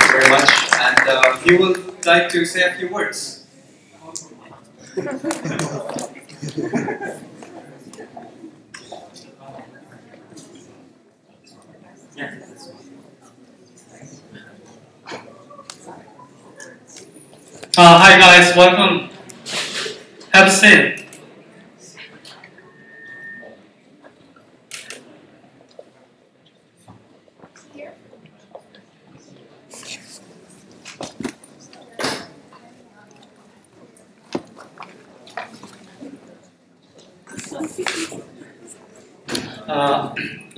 you very much. And you would like to say a few words? Hi guys, welcome. Have a seat.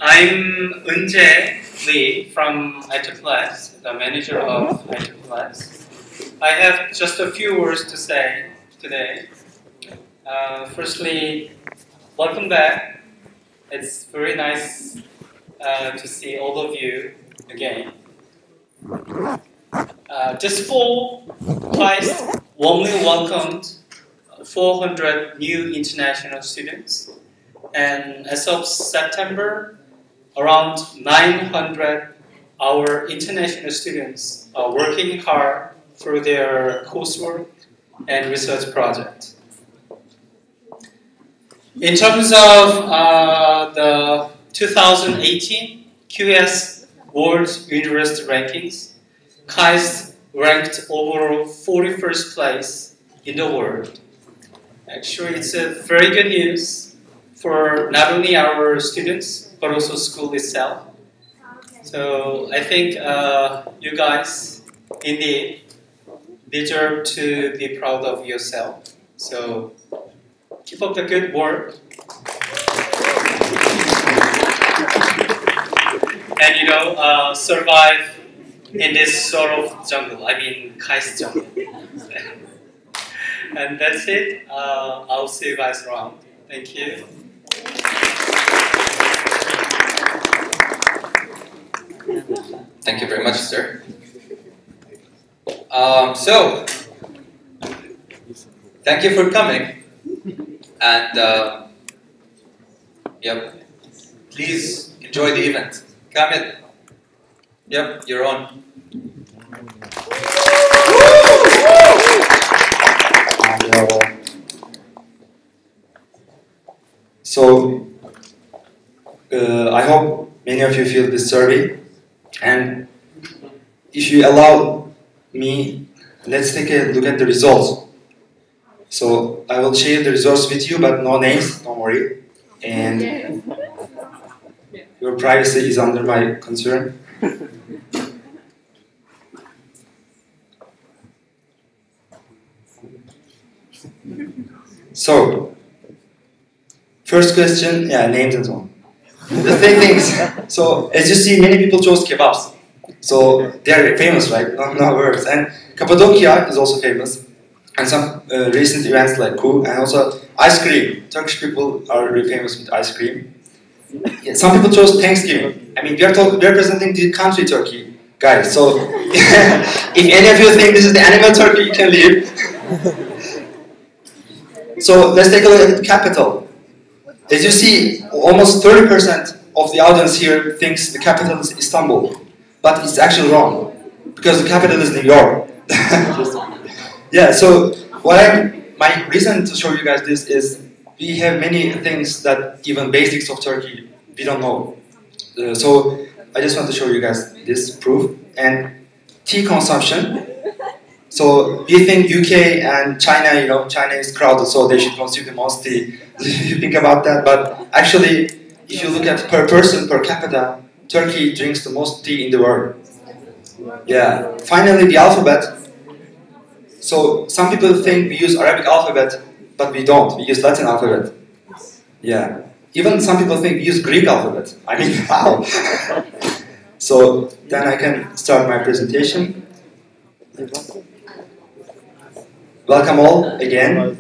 I'm Eunjae Lee from IT Class, the manager of IT Class. I have just a few words to say today. Firstly, welcome back. It's very nice to see all of you again. This fall, KAIST warmly welcomed 400 new international students. And as of September, around 900 our international students are working hard through their coursework and research project. In terms of the 2018 QS World University Rankings, KAIST ranked overall 41st place in the world. Actually, it's a very good news for not only our students, but also school itself. So I think you guys indeed deserve to be proud of yourself. So keep up the good work. And survive in this sort of jungle, I mean KAIST jungle. And that's it. I'll see you guys around. Thank you. Thank you very much, sir. So, thank you for coming, and yep, please enjoy the event. Come in. Yep, you're on. So, I hope many of you feel this survey, and if you allow me, let's take a look at the results. So, I will share the results with you, but no names, don't worry, and your privacy is under my concern. So, first question, names and so on. The thing is, so as you see, many people chose kebabs. So they're famous, right? No words. And Cappadocia is also famous. And some recent events like KU, and also ice cream. Turkish people are really famous with ice cream. Yeah, some people chose Thanksgiving. I mean, we are representing the country Turkey, guys. So if any of you think this is the animal Turkey, you can leave. So let's take a look at the capital. As you see, almost 30% of the audience here thinks the capital is Istanbul, but it's actually wrong, because the capital is New York. Yeah, so my reason to show you guys this is we have many things that even basics of Turkey we don't know. So I just want to show you guys this proof. And tea consumption. So we think UK and China, China is crowded, so they should consume the most tea. You think about that, but actually, if you look at per person, per capita, Turkey drinks the most tea in the world. Yeah. Finally, the alphabet. So some people think we use Arabic alphabet, but we don't. We use Latin alphabet. Yeah. Even some people think we use Greek alphabet. I mean, wow. So then I can start my presentation. Welcome all again.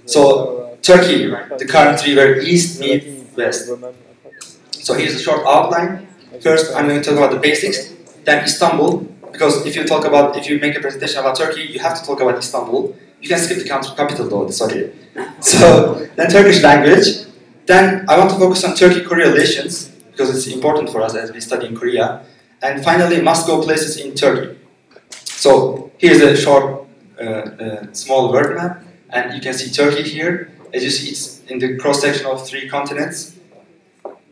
So Turkey, the current river east meets west. So here's a short outline. First, I'm going to talk about the basics. Then Istanbul, because if you make a presentation about Turkey, you have to talk about Istanbul. You can skip the capital though, sorry. So then Turkish language. Then I want to focus on Turkey-Korea relations, because it's important for us as we study in Korea. And finally, must-go places in Turkey. So here's a short, small world map, and you can see Turkey here. As you see, it's in the cross section of 3 continents.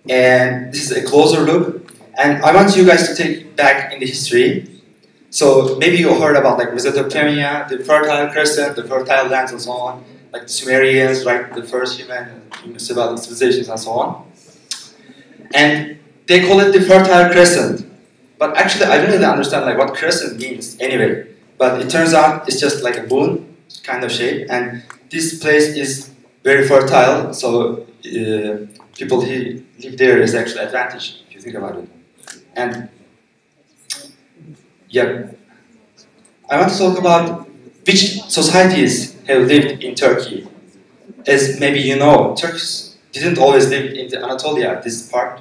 And this is a closer look. And I want you guys to take back in the history. So maybe you heard about like Mesopotamia, the Fertile Crescent, the fertile lands, and so on. Like the Sumerians, right, the first human civilizations, and so on. And they call it the Fertile Crescent. But actually, I don't really understand like what crescent means anyway. But it turns out it's just like a moon kind of shape, and this place is very fertile. So people who live there is actually advantage if you think about it. And yeah, I want to talk about which societies have lived in Turkey. As maybe you know, Turks didn't always live in the Anatolia, this part.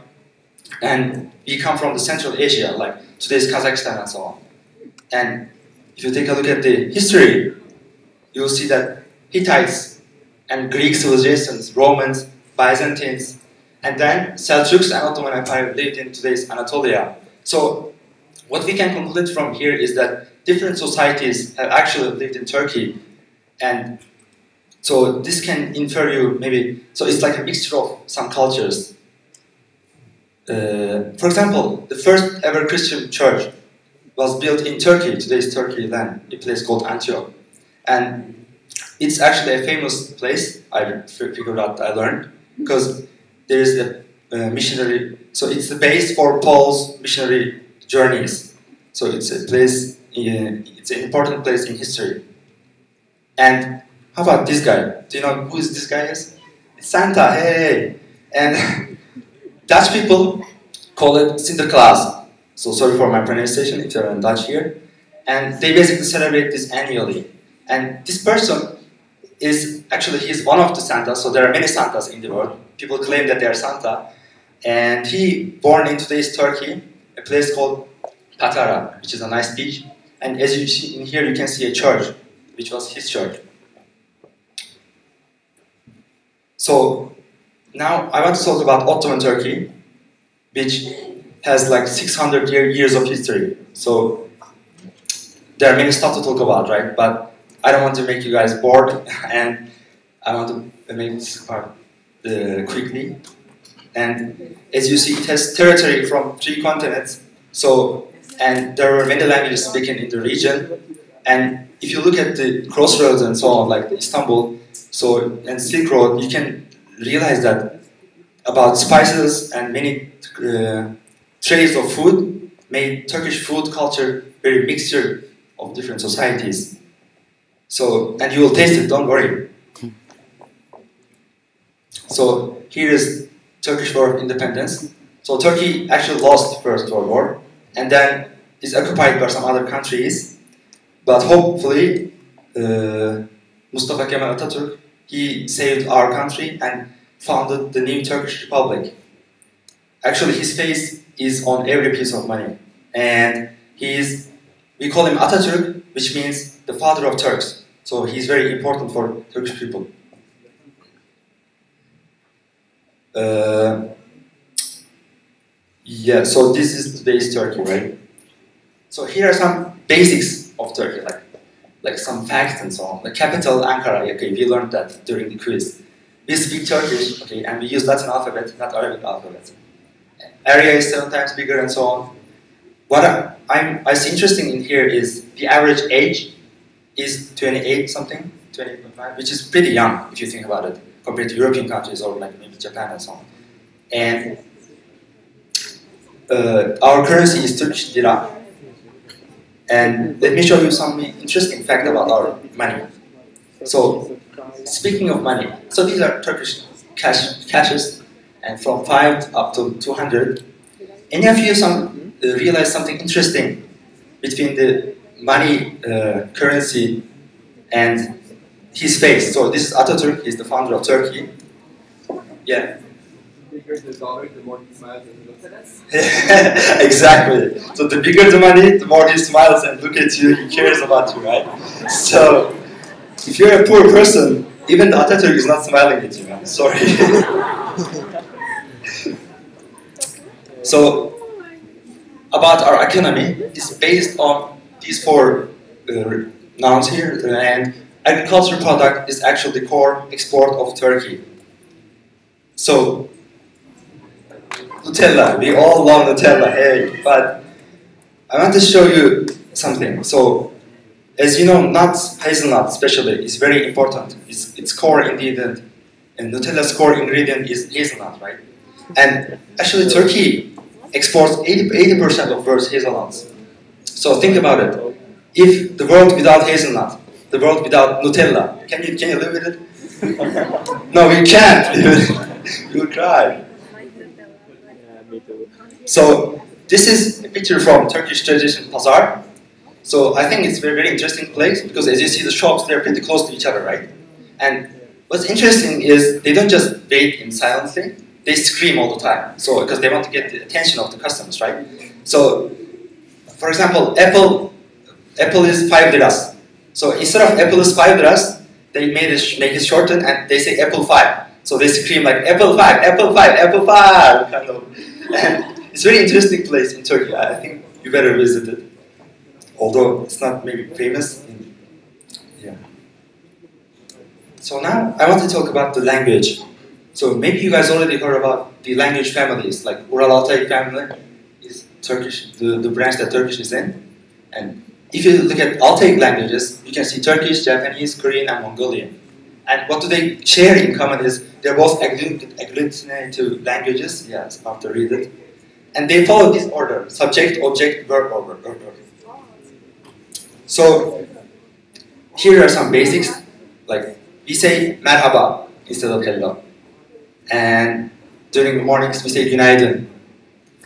And we come from the Central Asia, like today's Kazakhstan and so on. And if you take a look at the history, you will see that Hittites and Greek civilizations, Romans, Byzantines, and then Seljuks and Ottoman Empire lived in today's Anatolia. So what we can conclude from here is that different societies have actually lived in Turkey. And so this can infer you maybe, so it's like a mixture of some cultures. For example, the first ever Christian church was built in Turkey, today's Turkey land, a place called Antioch. And it's actually a famous place, I figured out, I learned, because there is a missionary, so it's the base for Paul's missionary journeys. So it's a place, it's an important place in history. And how about this guy? Do you know who this guy is? It's Santa, hey! And Dutch people call it Sinterklaas. So sorry for my pronunciation if you're in Dutch here. And they basically celebrate this annually. And this person is actually, he's one of the Santas, so there are many Santas in the world. People claim that they are Santa. And he born in today's Turkey, a place called Patara, which is a nice beach. And as you see in here, you can see a church, which was his church. So now I want to talk about Ottoman Turkey, which has like 600 years of history. So there are many stuff to talk about, right? But I don't want to make you guys bored, and I want to make this part quickly. And as you see, it has territory from 3 continents. So, and there were many languages spoken in the region. And if you look at the crossroads and so on, like Istanbul, so and Silk Road, you can realize that about spices and many trays of food made Turkish food culture very mixture of different societies. So, and you will taste it, don't worry. So here is Turkish War of Independence. So Turkey actually lost the First World War and then is occupied by some other countries. But hopefully, Mustafa Kemal Atatürk, he saved our country and founded the new Turkish Republic. Actually, his face is on every piece of money. And we call him Atatürk, which means the father of Turks. So he's very important for Turkish people. Yeah, so this is today's Turkey, right? So here are some basics of Turkey, like some facts and so on. The capital, Ankara, okay, we learned that during the quiz. We speak Turkish, okay, and we use Latin alphabet, not Arabic alphabet. Area is 7 times bigger and so on. What I see interesting in here is the average age is 28 something, 25, which is pretty young if you think about it, compared to European countries or like maybe Japan and so on. And our currency is Turkish lira. And let me show you some interesting fact about our money. So, speaking of money, so these are Turkish cashes, and from 5 up to 200. Any of you realize something interesting between the money currency and his face? So this is Atatürk, he's the founder of Turkey. Yeah. The bigger the dollar, the more he smiles and looks at us. Exactly. So the bigger the money, the more he smiles and look at you, he cares about you, right? So if you're a poor person, even the Atatürk is not smiling at you, man. Sorry. So about our economy is based on these 4 nouns here, and agricultural product is actually the core export of Turkey. So, Nutella, we all love Nutella, hey, but I want to show you something. So, as you know, nuts, hazelnut especially, is very important. It's core ingredient, and Nutella's core ingredient is hazelnut, right? And actually, Turkey exports 80% of world's hazelnuts. So think about it. If the world without hazelnut, the world without Nutella, can you live with it? No, we can't. You will cry. So this is a picture from Turkish tradition Pazar. So I think it's a very, very interesting place because as you see the shops, they're pretty close to each other, right? And what's interesting is they don't just wait in silently, they scream all the time. So because they want to get the attention of the customers, right? So for example, Apple is 5 liras. So instead of Apple is 5 liras, they make it shorten and they say Apple 5. So they scream like Apple 5, Apple 5, Apple 5, kind of. And it's a very interesting place in Turkey. I think you better visit it. Although it's not maybe famous. Yeah. So now I want to talk about the language. So maybe you guys already heard about the language families, like Ural-Altay family is Turkish, the branch that Turkish is in. And if you look at Altaic languages, you can see Turkish, Japanese, Korean, and Mongolian. And what do they share in common is they're both agglutinative languages. Yes, I have to read it. And they follow this order: subject, object, verb, order. So here are some basics. Like we say merhaba instead of hello. And during the mornings we say günaydın.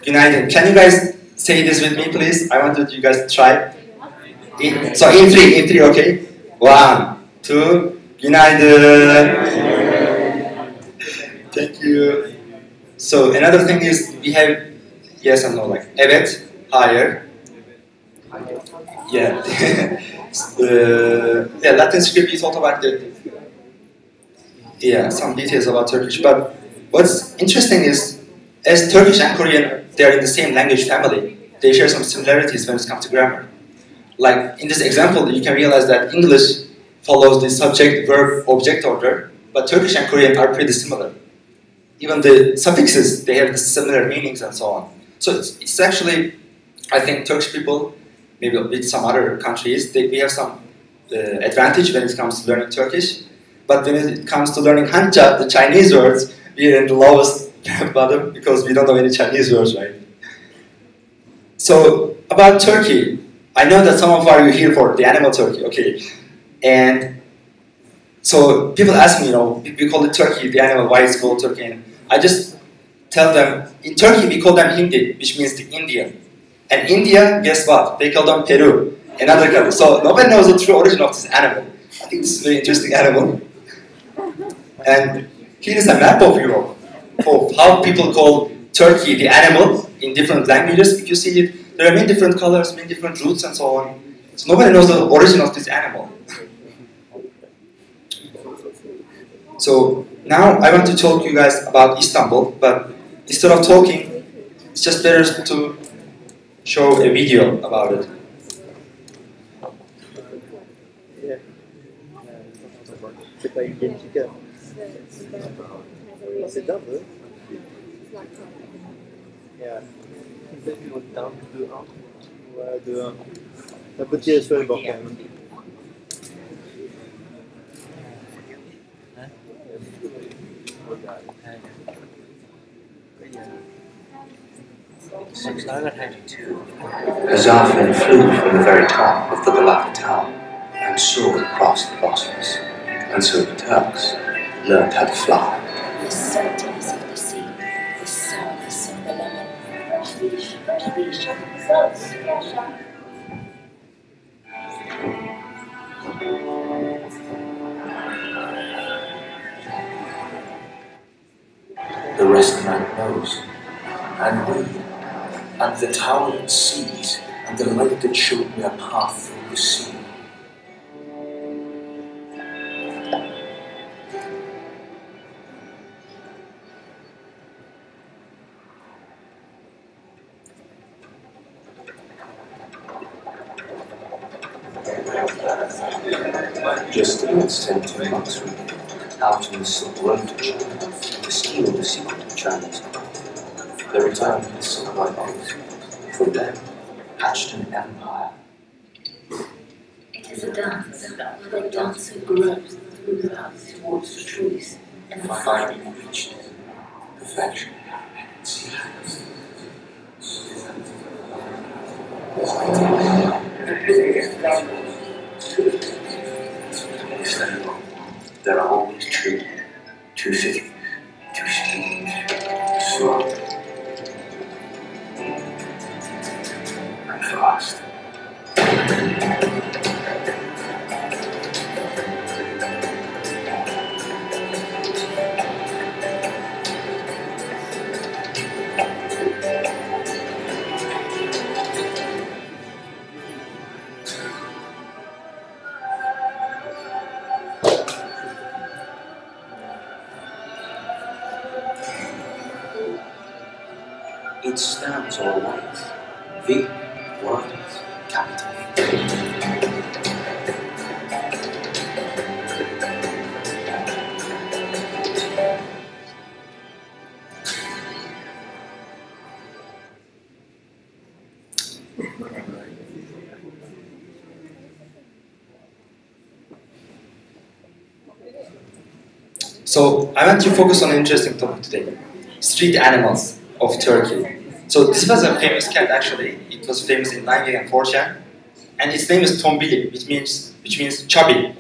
Günaydın. Can you guys say this with me, please? I wanted you guys to try. So in three, okay? 1, 2, günaydın. Thank you. So another thing is we have yes and no, like evet, hayır. Yeah. Yeah, Latin script is also about some details about Turkish. But what's interesting is, as Turkish and Korean, they're in the same language family. They share some similarities when it comes to grammar. Like in this example, you can realize that English follows the subject, verb, object order, but Turkish and Korean are pretty similar. Even the suffixes, they have similar meanings and so on. So it's actually, I think Turkish people, maybe with some other countries, we have some advantage when it comes to learning Turkish. But when it comes to learning Hanja, the Chinese words, we are in the lowest bottom because we don't know any Chinese words, right? So about Turkey, I know that some of you are here for the animal Turkey, okay? And so people ask me, we call it Turkey, the animal, why it's called Turkey? And I just tell them, in Turkey we call them Hindi, which means the Indian. And India, guess what? They call them Peru, another country. So nobody knows the true origin of this animal. I think this is a very interesting animal. And here is a map of Europe, of how people call Turkey the animal in different languages. If you see it, there are many different colors, many different roots and so on. So nobody knows the origin of this animal. So now I want to talk to you guys about Istanbul, but instead of talking, it's just better to show a video about it. C'est double. Yeah. Down 2-1. Ouais, 2-1. Un peu tiré sur le bord quand même. Azafin flew from the very top of the beloved tower and soared across the Bosphorus, and so the Turks learned how to fly. The saltiness of the sea, the sourness of the lemon. The rest man knows, and we, and the towering seas, and the light that showed me a path through the sea. Just sent to Luxury, out in the Silk Road to China, to steal the secret of China's art. They returned with silk white eggs. From them, hatched an empire. It is a dance where the dancer grows through the path towards the truth and Finally reached perfection. There are always two cities, two streams, slow and fast. It stands always. The world capital. So I want to focus on an interesting topic today: street animals of Turkey. So this was a famous cat actually. It was famous in 9gag and 4chan, and its name is Tombili, which means chubby.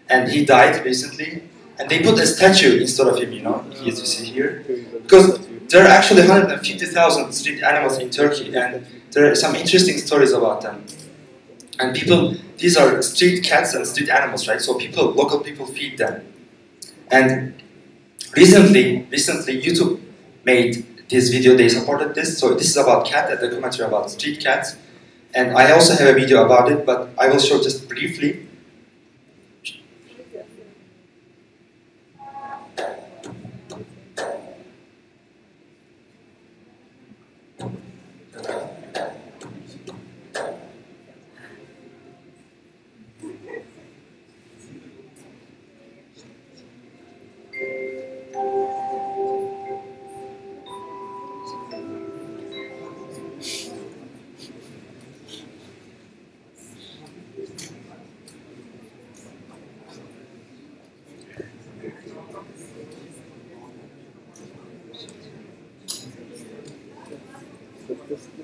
And he died recently, and they put a statue instead of him, as you see here, because there are actually 150,000 street animals in Turkey, and there are some interesting stories about them. And these are street cats and street animals, right? So local people feed them. And recently, YouTube made this video, they supported this. So this is about cat, a documentary about street cats. And I also have a video about it, but I will show just briefly.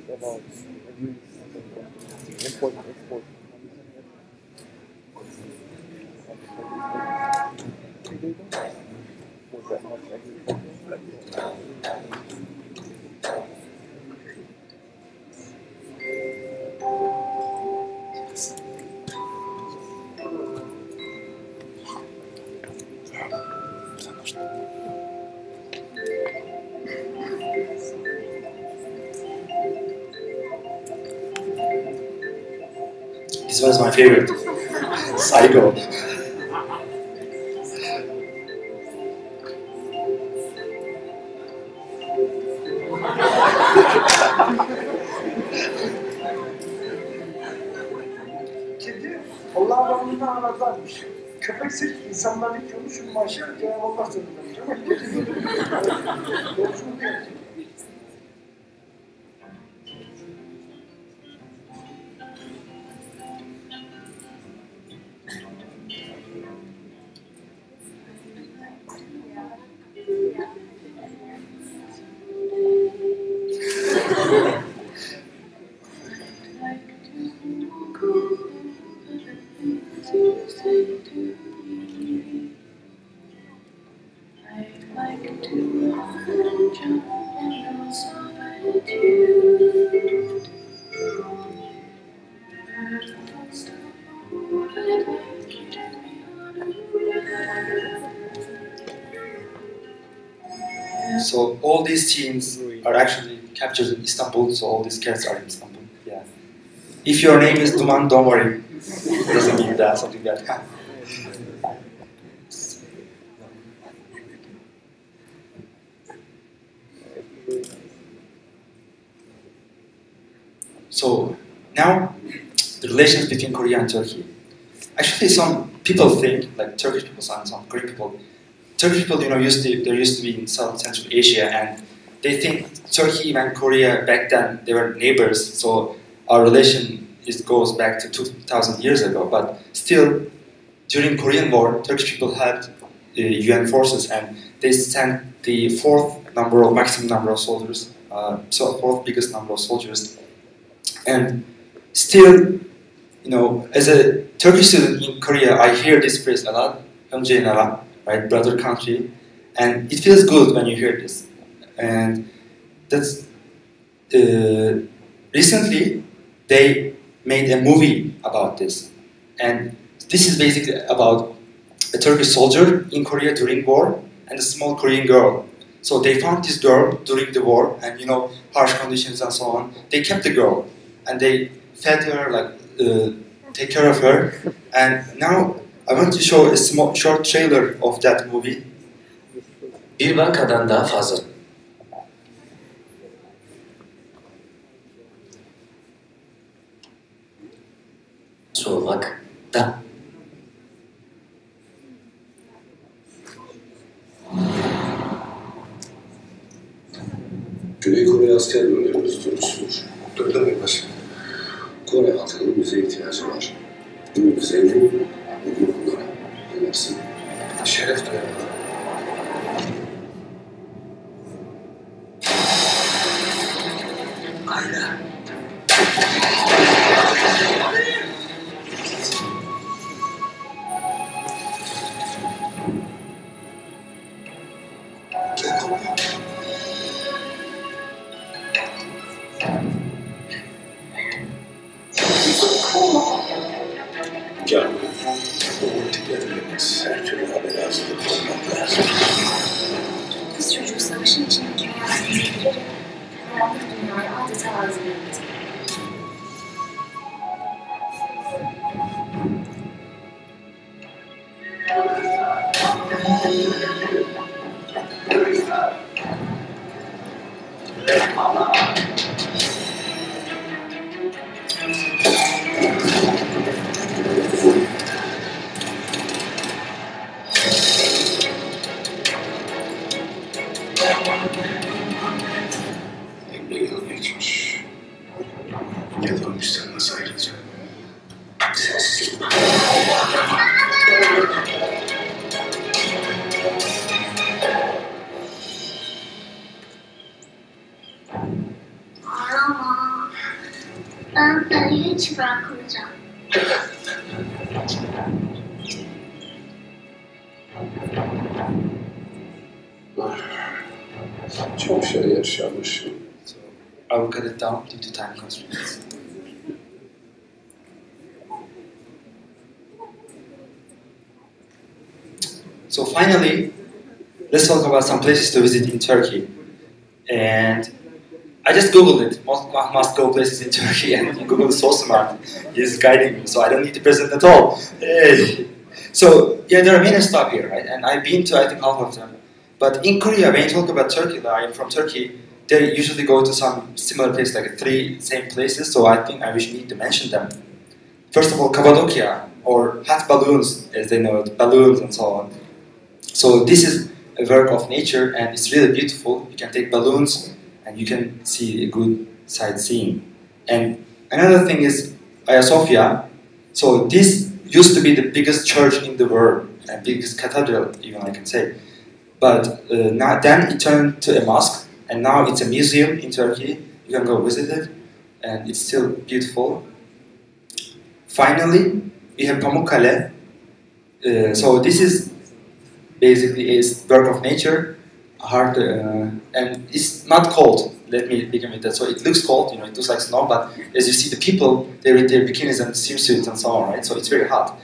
About import and export. This was my favorite. Psycho. Kedi Allah adamını ağlarlarmış. Köpek sırf insanların konuşun maaşı Cenab-ı Allah zorundadır. Ama kedi doğrusunu diyor. So all these scenes are actually captured in Istanbul, so all these cats are in Istanbul. Yeah. If your name is Duman, don't worry. It doesn't mean that, something like that. So now, the relations between Korea and Turkey. actually some people think, like Turkish people, some Korean people, Turkish people, there used to be in South Central Asia, and they think Turkey and Korea back then they were neighbors, so our relation goes back to 2,000 years ago. But still, during Korean War, Turkish people had UN forces, and they sent the maximum number of soldiers, so fourth biggest number of soldiers, and still, as a Turkish student in Korea, I hear this phrase a lot, "형제 나라," right, brother country, and it feels good when you hear this. And that's recently they made a movie about this, and this is basically about a Turkish soldier in Korea during war and a small Korean girl. So they found this girl during the war, and harsh conditions and so on. They kept the girl and they fed her, take care of her. And now I want to show a short trailer of that movie. Bir bankadan daha fazla olmak da Güney Kore asker bölgelerimiz dönüşmüş. Duydum mu başım? Kore halkının bize ihtiyacı var. Bugün bize bugün onlara. Ömersin. Şeref duyarım. Aynen. Gel. Bu tüketilemez. Her türlü haber hazırlık olmak lazım. Kız çocuğu savaşın içindeki hayatını girerek karanlık dünyaya adeta hazırlandı. Bir yıl geçmiş. Ya da o işten nasıl ayrılacak? Sensiz gitmem. Ağlama. Ben seni hiç bırakmayacağım. Çok şey yaşamışım. So I will cut it down due to time constraints. So finally, let's talk about some places to visit in Turkey. And I just googled it, must-go places in Turkey, and Google is so smart. He's guiding me, so I don't need to present at all. Hey. So yeah, there are many stuff here, right? And I've been to, I think, half of them. But in Korea, when you talk about Turkey, I am from Turkey, they usually go to some similar place, like 3 same places, so I think I wish need to mention them. First of all, Cappadocia, or hot balloons, as they know it, balloons and so on. So this is a work of nature, and it's really beautiful. You can take balloons, and you can see a good sightseeing. And another thing is Hagia Sophia. So this used to be the biggest church in the world, and biggest cathedral, even I can say. But then it turned to a mosque, and now it's a museum in Turkey. You can go visit it, and it's still beautiful. Finally, we have Pamukkale. So this is basically a work of nature, hard, and it's not cold. Let me begin with that. So it looks cold, it looks like snow, but as you see the people, they're in their bikinis and swimsuits and so on, right? So it's very hot.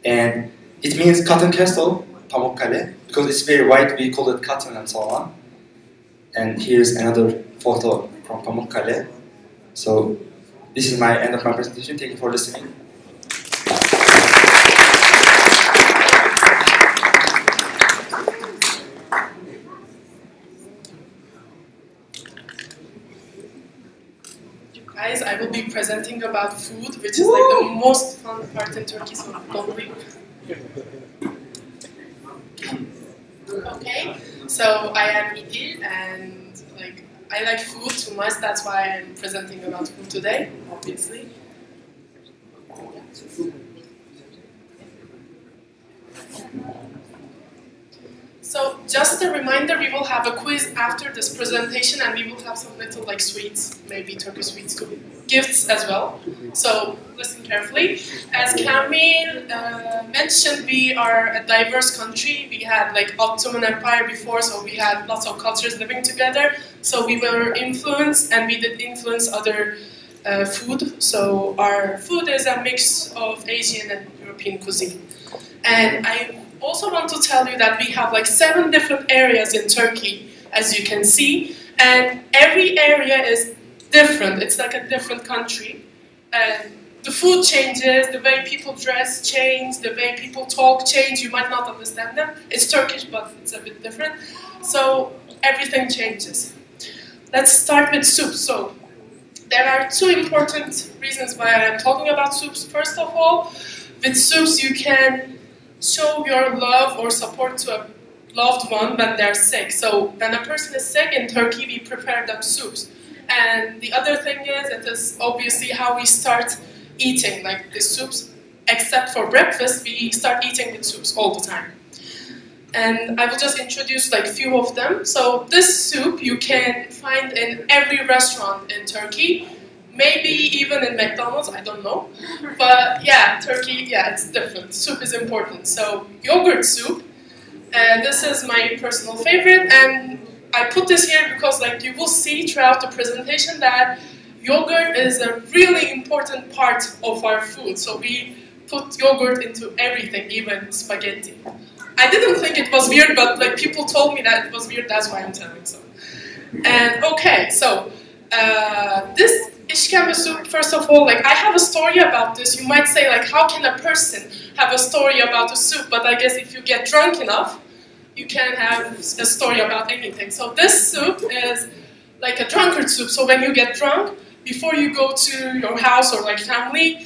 And it means cotton castle, Pamukkale, because it's very white, we call it cotton and so on. And here's another photo from Pamukkale. So this is my end of my presentation. Thank you for listening. Guys, I will be presenting about food, which is like the most fun part in Turkey, so don't leave. Okay, so I am Idil, and like I like food too much. That's why I'm presenting about food today, obviously. So just a reminder, we will have a quiz after this presentation, and we will have some little like sweets, maybe Turkish sweets too, gifts as well. So listen carefully. As Kamil mentioned, we are a diverse country. We had like Ottoman Empire before, so we had lots of cultures living together. So we were influenced, and we did influence other food. So our food is a mix of Asian and European cuisine. And I also want to tell you that we have like 7 different areas in Turkey, as you can see, and every area is different. It's like a different country, and the food changes, the way people dress change, the way people talk change. You might not understand them. It's Turkish, but it's a bit different. So everything changes. Let's start with soup. So there are 2 important reasons why I'm talking about soups. First of all, with soups you can show your love or support to a loved one when they're sick. So when a person is sick in Turkey, we prepare them soups. And the other thing is, it is obviously how we start eating, like the soups. Except for breakfast, we start eating the soups all the time. And I will just introduce like few of them. So this soup you can find in every restaurant in Turkey. Maybe even in McDonald's, I don't know. But yeah, Turkey, yeah, it's different. Soup is important. So yogurt soup, and this is my personal favorite. And I put this here because like you will see throughout the presentation that yogurt is a really important part of our food. So we put yogurt into everything, even spaghetti. I didn't think it was weird, but like people told me that it was weird, that's why I'm telling so. And okay, so this İşkembe soup, first of all, like I have a story about this. You might say like, how can a person have a story about a soup? But I guess if you get drunk enough, you can have a story about anything. So this soup is like a drunkard soup. So when you get drunk, before you go to your house or like family,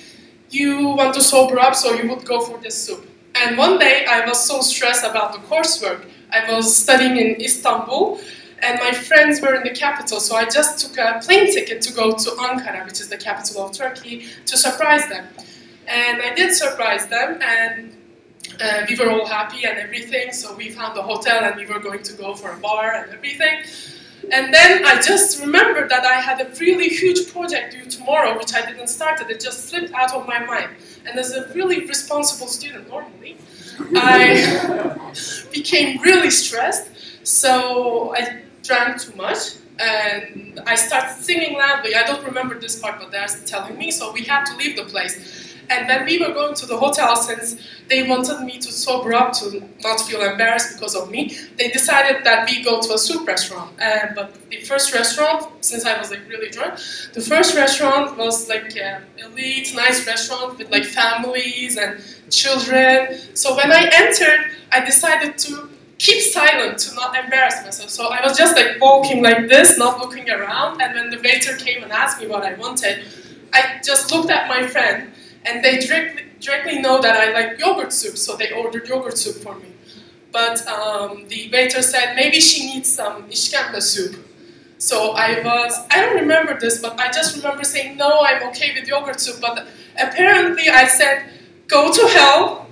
you want to sober up, so you would go for this soup. And one day I was so stressed about the coursework. I was studying in Istanbul, and my friends were in the capital, so I just took a plane ticket to go to Ankara, which is the capital of Turkey, to surprise them. And I did surprise them, and we were all happy and everything, so we found a hotel and we were going to go for a bar and everything. And then I just remembered that I had a really huge project due tomorrow, which I didn't start it. It just slipped out of my mind. And as a really responsible student normally, I became really stressed. So I drank too much and I started singing loudly. I don't remember this part, but they're telling me, so we had to leave the place. And when we were going to the hotel, since they wanted me to sober up to not feel embarrassed because of me, they decided that we go to a soup restaurant. But the first restaurant, since I was like really drunk, the first restaurant was like an elite, nice restaurant with like families and children. So when I entered, I decided to keep silent to not embarrass myself. So I was just like walking like this, not looking around. And when the waiter came and asked me what I wanted, I just looked at my friend. And they directly know that I like yogurt soup, so they ordered yogurt soup for me. But the waiter said, maybe she needs some işkembe soup. So I don't remember this, but I just remember saying, no, I'm okay with yogurt soup. But apparently I said, go to hell,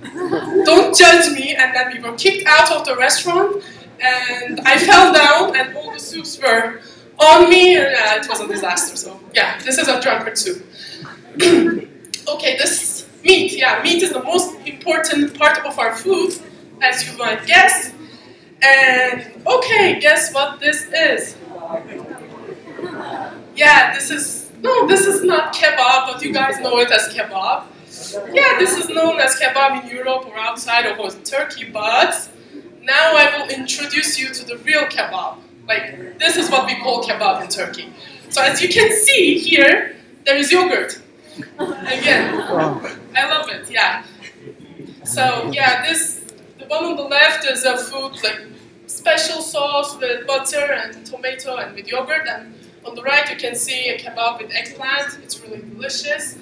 don't judge me. And then we were kicked out of the restaurant, and I fell down, and all the soups were on me, and it was a disaster. So yeah, this is a drunkard soup. Okay, this meat, yeah, meat is the most important part of our food, as you might guess. And okay, guess what this is? Yeah, this is not kebab, but you guys know it as kebab. Yeah, this is known as kebab in Europe or outside of Turkey, but now I will introduce you to the real kebab. Like, this is what we call kebab in Turkey. So as you can see here, there is yogurt. Again, I love it, yeah. So yeah, the one on the left is a food like special sauce with butter and tomato and with yogurt, and On the right, you can see a kebab with eggplant. It's really delicious.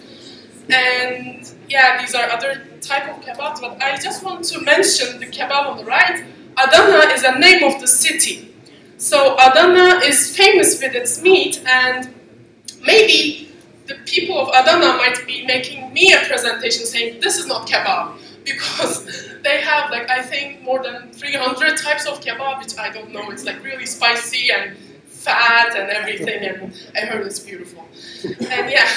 And yeah, these are other type of kebabs, but I just want to mention the kebab on the right. Adana is a name of the city. So Adana is famous with its meat, and maybe the people of Adana might be making me a presentation saying this is not kebab, because they have like I think more than 300 types of kebab, which I don't know. It's like really spicy and fat and everything, and I heard it's beautiful. And yeah,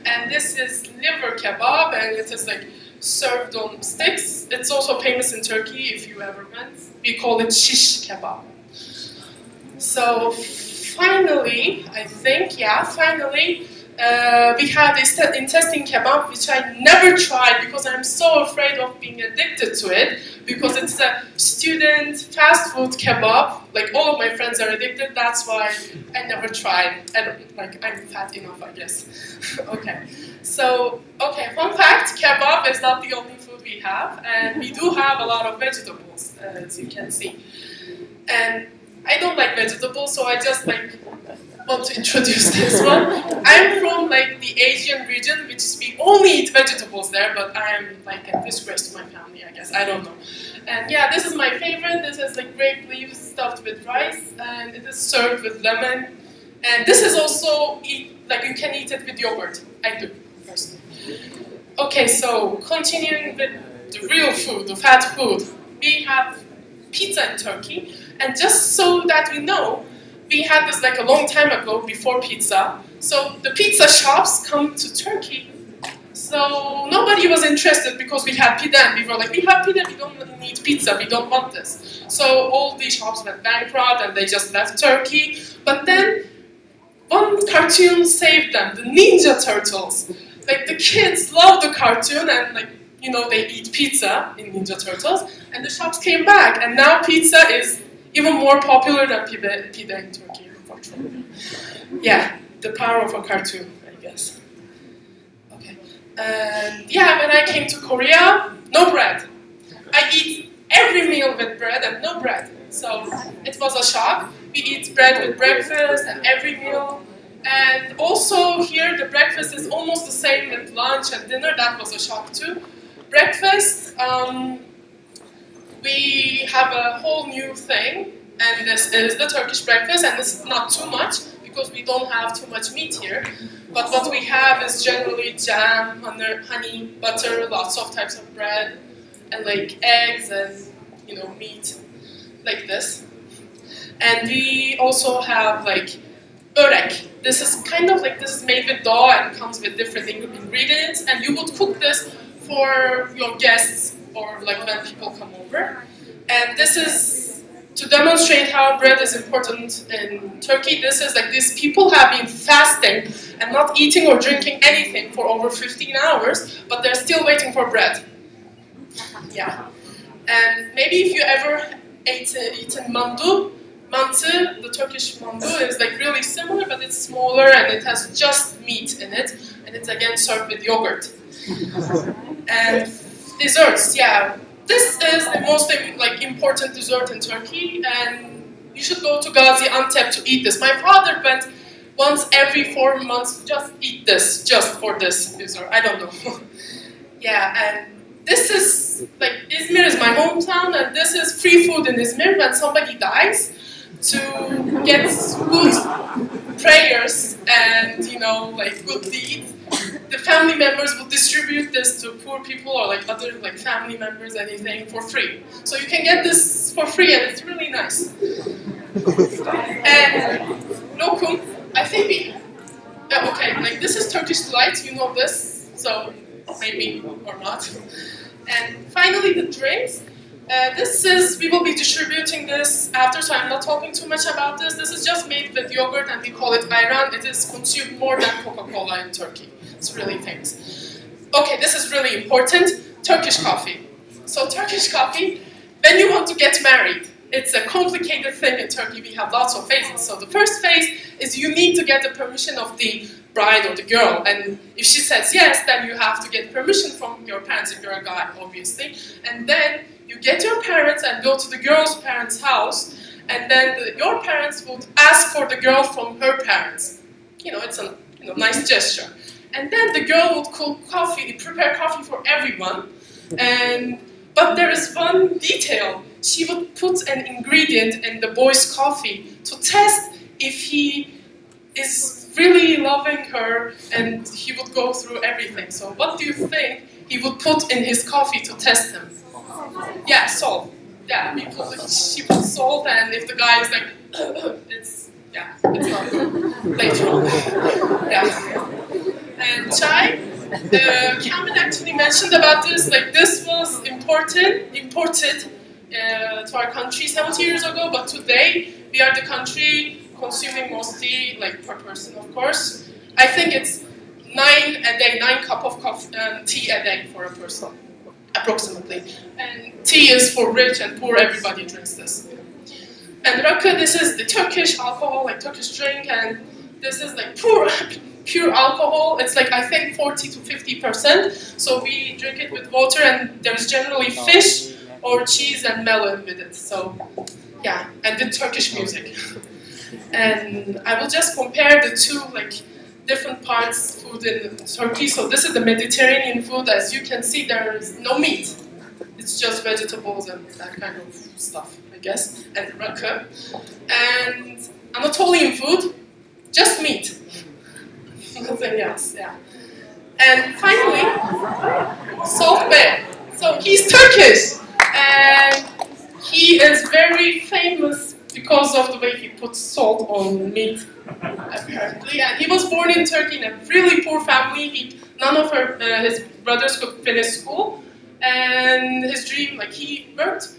and this is liver kebab, and it is like served on sticks. It's also famous in Turkey if you ever went. We call it shish kebab. So finally, I think, yeah, finally, we have this intestine kebab, which I never tried because I'm so afraid of being addicted to it, because it's a student fast food kebab. Like all of my friends are addicted, that's why I never tried. I'm fat enough, I guess. Okay, so, fun fact, kebab is not the only food we have, and we do have a lot of vegetables, as you can see. And I don't like vegetables, so I just want to introduce this one. I'm from the Asian region, which we only eat vegetables there, but I am a disgrace to my family, I guess. I don't know. And yeah, this is my favorite. This is grape leaves stuffed with rice, and it is served with lemon. And this is also you can eat it with yogurt. I do personally. Okay, so continuing with the real food, the fat food, we have pizza in Turkey. And just so that we know, we had this a long time ago before pizza. So the pizza shops come to Turkey. So nobody was interested because we had pita, and we were like, we have pita, we don't need pizza, we don't want this. So all these shops went bankrupt and they just left Turkey. But then one cartoon saved them, the Ninja Turtles. The kids love the cartoon, and they eat pizza in Ninja Turtles, and the shops came back, and now pizza is even more popular than pita in Turkey, unfortunately. Yeah, the power of a cartoon, I guess. Okay. And yeah, when I came to Korea, no bread. I eat every meal with bread and no bread. So it was a shock. We eat bread with breakfast and every meal. And also here, the breakfast is almost the same with lunch and dinner. That was a shock too. Breakfast, we have a whole new thing, and this is the Turkish breakfast, and this is not too much because we don't have too much meat here. But what we have is generally jam, honey, butter, lots of types of bread, and eggs and meat, like this. And we also have börek. This is this is made with dough and comes with different ingredients, and you would cook this for your guests or when people come over. And this is to demonstrate how bread is important in Turkey. This is these people have been fasting and not eating or drinking anything for over 15 hours, but they're still waiting for bread. Yeah. And maybe if you ever eaten mandu, mantı, the Turkish mandu is really similar, but it's smaller and it has just meat in it, and it's again served with yogurt. And desserts, yeah. This is the most important dessert in Turkey, and you should go to Gaziantep to eat this. My father went once every 4 months just eat this, just for this dessert. I don't know. Yeah, and this is Izmir is my hometown, and this is free food in Izmir when somebody dies, to get good prayers and good deeds. The family members will distribute this to poor people or other family members, anything, for free. So you can get this for free, and it's really nice. And lokum, I think this is Turkish delight, you know this, so maybe or not. And finally, the drinks. We will be distributing this after, so I'm not talking too much about this. This is just made with yogurt, and we call it ayran. It is consumed more than Coca-Cola in Turkey. It's really famous. Okay, this is really important. Turkish coffee. So Turkish coffee, when you want to get married, it's a complicated thing in Turkey. We have lots of phases. So the first phase is you need to get the permission of the bride or the girl, and if she says yes, then you have to get permission from your parents if you're a guy, obviously. And then you get your parents and go to the girl's parents' house, and then your parents would ask for the girl from her parents. You know, it's a nice gesture. And then the girl would cook coffee, prepare coffee for everyone. But there is one detail. She would put an ingredient in the boy's coffee to test if he is really loving her, and he would go through everything. So what do you think he would put in his coffee to test him? Yeah, salt. Yeah, she put salt, and if the guy is like, it's not good later on. Yeah. And chai, Kamil actually mentioned about this, like this was imported to our country 70 years ago, but today we are the country consuming mostly, like per person of course. I think it's 9 cups of tea a day for a person, approximately. And tea is for rich and poor, everybody drinks this. And rakı, this is the Turkish alcohol, like Turkish drink, and this is like pure alcohol. It's like, I think 40 to 50%. So we drink it with water, and there's generally fish or cheese and melon with it. So yeah, and with Turkish music. And I will just compare the two like different parts food in Turkey. So this is the Mediterranean food. As you can see, there is no meat. It's just vegetables and that kind of stuff, I guess, and rakı. And Anatolian food, just meat. Nothing else, yeah. And finally, Salt Bey. So he's Turkish, and he is very famous because of the way he puts salt on meat, apparently. And he was born in Turkey in a really poor family. None of his brothers could finish school. And his dream, like he worked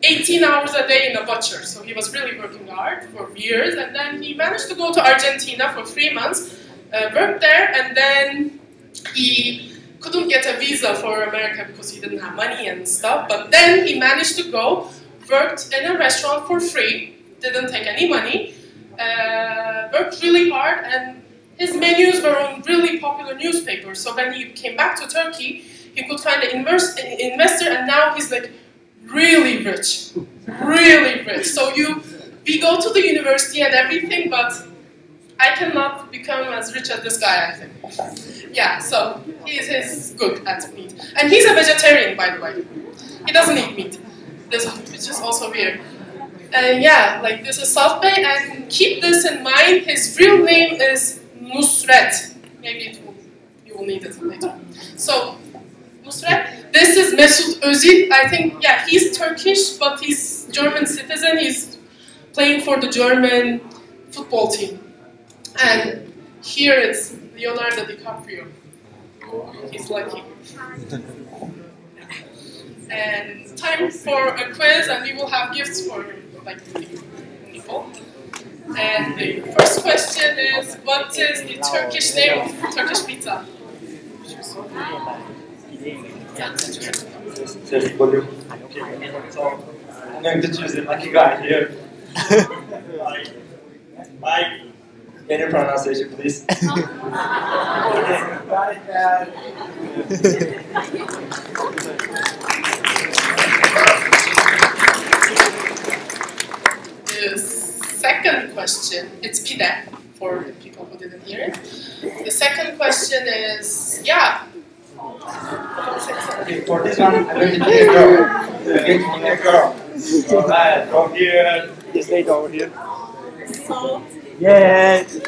18 hours a day in a butcher. So he was really working hard for years. And then he managed to go to Argentina for 3 months, worked there, and then he couldn't get a visa for America because he didn't have money and stuff. But then he managed to go, worked in a restaurant for free, didn't take any money, worked really hard, and his menus were on really popular newspapers. So when he came back to Turkey, he could find an investor, and now he's like really rich, really rich. So we go to the university and everything, but I cannot become as rich as this guy, I think. Yeah, so he's good at meat. And he's a vegetarian, by the way. He doesn't eat meat, which is also weird. And yeah, like this is Salt Bey, and keep this in mind, his real name is Nusret. Maybe you will need it later. So, Nusret, this is Mesut Özil. I think, yeah, he's Turkish, but he's German citizen. He's playing for the German football team. And here it's Leonardo DiCaprio. He's lucky. And time for a quiz, and we will have gifts for like people. And the first question is, what is the Turkish name of Turkish pizza? Just volume. So I'm going to choose the lucky guy here. Mike. Any pronunciation, please. The second question, it's pide for people who didn't hear it. The second question is, yeah. Okay, for this one, I'm going to give a girl. I'm going to give a girl. Alright, from here. Just stay over here. So, yes.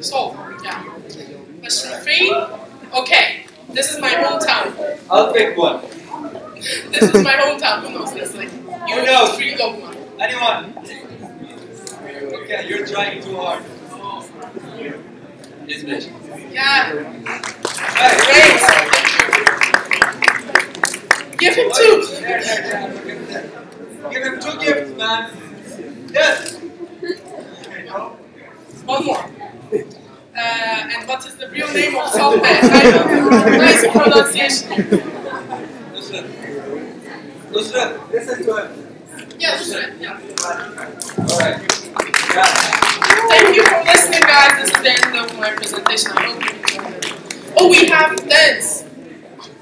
Salt, yeah. Question 3. Okay, this is my hometown. I'll pick one. This is my hometown. Who knows this? Like, you know, 3 go one. Anyone? Okay, you're trying too hard. English. Yeah. Hey. Great. Give him 2. Give him 2 gifts, man. Yes. One more. And what is the real name of Salt Bey? I don't know. Nice pronunciation. Nusret, listen to him. Yeah, Nusret. Yeah. Alright. Yeah. Thank you for listening, guys. This is the end of my presentation. I hope you enjoyed it. Oh, we have dance.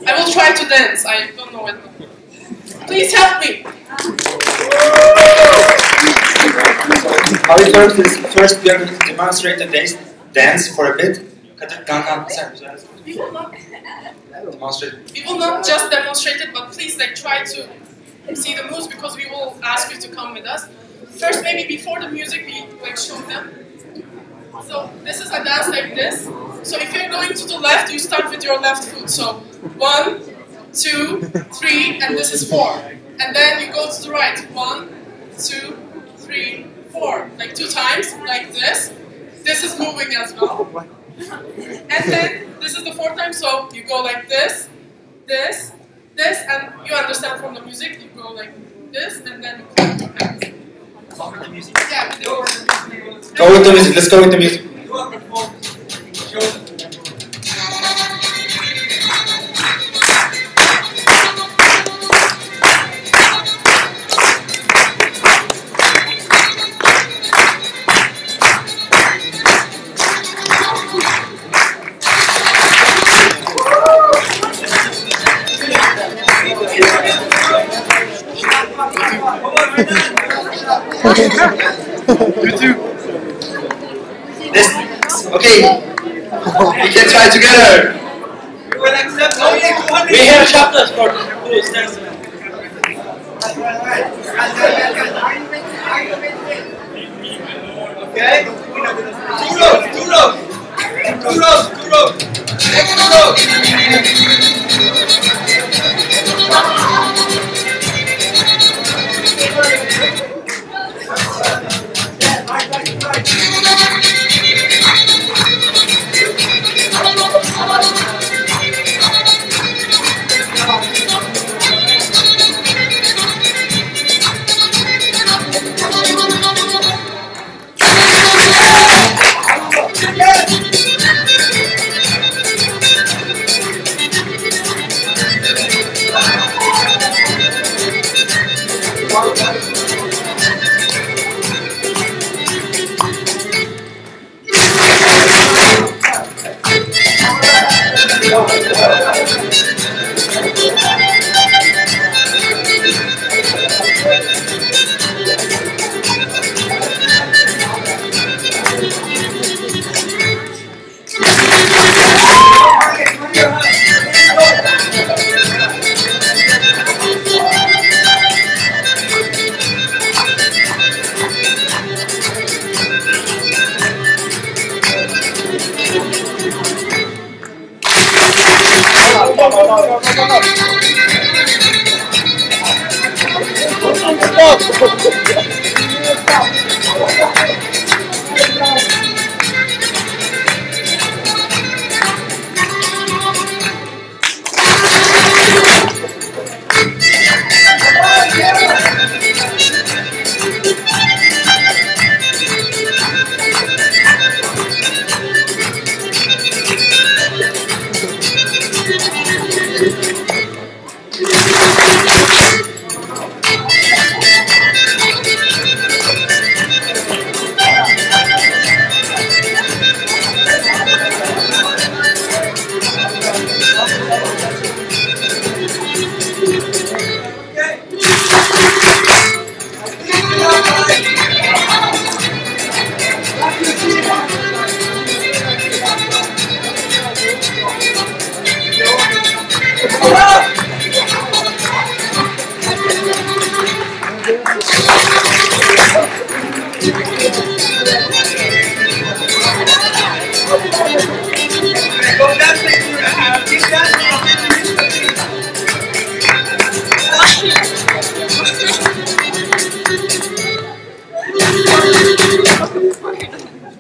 I will try to dance. I don't know it. Please help me. Are we first we are going to demonstrate the dance for a bit? We will not. Demonstrate. We will not just demonstrate it, but please like try to see the moves because we will ask you to come with us. First, maybe before the music, we like show them. So this is a dance like this. So if you're going to the left, you start with your left foot. So 1, 2, 3, and this is 4. And then you go to the right. 1, 2, 3, 4. Like 2 times, like this. This is moving as well. And then this is the 4th time. So you go like this, this, this, and you understand from the music. You go like this, and then you clap your hands. Yeah, with the music. Go with the music. Let's go with the music. Okay, we can try together. We have chapters for who's dancing. Okay? 2 rows, 2 rows. 2 rows, 2 rows. Next row.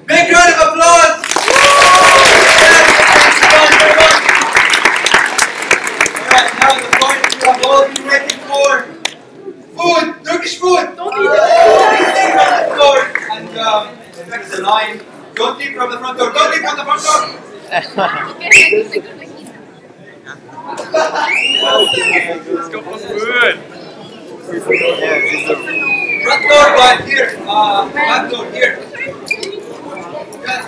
Big round of applause! Alright, now the part you have all been waiting for. Food! Turkish food! Don't eat it! From the floor and respect the line. Don't leave from the front door. Don't leave from the front door! Let's go for food! Front door, guys, here. Back door, here. Yes.